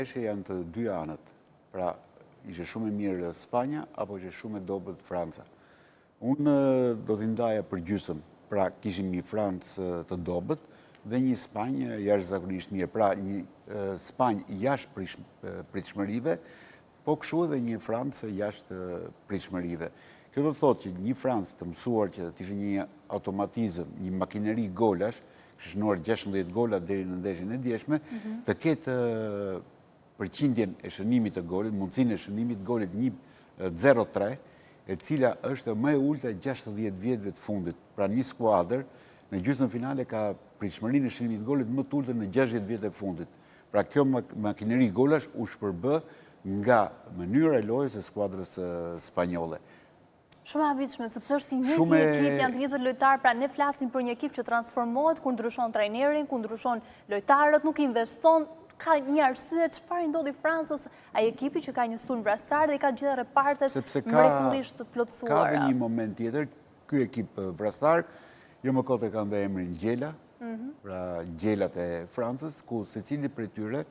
Ndeshja janë të dy anët, pra ishe shumë e mirë Spanja apo ishe shumë e dobët Franca. Unë do t'i ndaja për gjysëm, pra kishim një Francë të dobët dhe një Spanjë jashtëzakonisht mirë, pra një Spanjë jashtë pritshmërive, po kështu edhe një Francë jashtë pritshmërive. Kjo do të thotë që një Francë të mësuar që të ishte një automatizëm, një makineri golash, shënuar 16 gola deri në ndeshjen e djeshme, të ketë përqindjen e shënimit të golit, mundësinë e shënimit të golit 1-0-3, e cila është më e ulta 60 vjetëve të fundit. Pra një skuadër në gjysmën finale ka pritshmërinë e shënimit të golit më të ulët në 60 vjetë e fundit. Pra kjo makineri golash u shpërbë nga mënyra e lojës e skuadrës spanjolle. Shumë e habitshme, sepse është një ekip, janë të njëjtët lojtarë, pra ne flasim për një ekip që transformohet, kur ndryshon trajnerin, kur ndryshon lojtarët, nuk investon, ka një arsye çfarë ndodhi Francës, ai ekipi që ka një sulm vrastar dhe ka gjithë repartet mrekullisht të plotësuara. Ka dhe një moment tjetër, ky ekip vrastar, jo më kote kanë dhe emrin Gjela, pra Gjelat e Francës, ku secili prej tyre,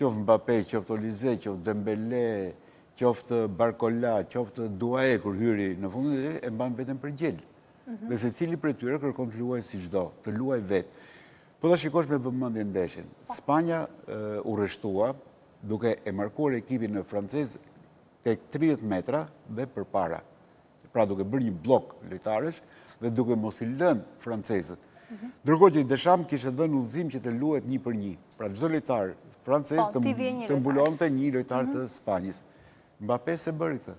qoftë Mbappé, qoftë Olise, qoftë Dembélé, qoftë Barcola, qoftë Duae, kur hyri në fundin e mban veten për gjel. Dhe secili prej tyre kërkon të luaj si çdo, të luaj vetë. Po ta shikosh me vëmendje ndeshjen. Spanja u rreshtua duke e markuar ekipin francez tek 30 metra dhe përpara. Pra duke bërë një blok lojtarësh dhe duke mos i lënë francezët. Ndërkohë që Deschamps kishte dhënë udhëzim që të luhet 1-1. Pra çdo lojtar francez të mbulonte një lojtar të Spanjës. Mbappé se bëri këtë,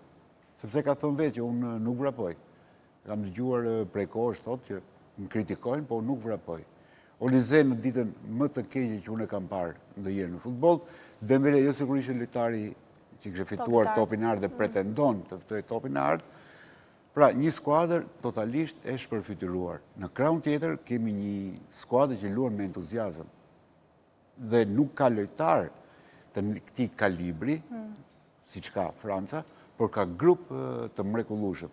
sepse ka thënë vetë që unë nuk vrapoj. Kam dëgjuar prej kohësh thotë që më kritikojnë, po nuk vrapoj. Olise në ditën më të keqe që unë e kam parë ndonjëherë në futboll, Dembélé jo sigurisht lojtari që kishte fituar topin e ardh dhe pretendon të ftojë topin e ardh. Pra një skuadër totalisht e shpërfytyruar. Në krahun tjetër kemi një skuadër që luan me entuziazëm dhe nuk ka lojtar të këtij kalibri, siç ka Franca, por ka grup të mrekullueshëm.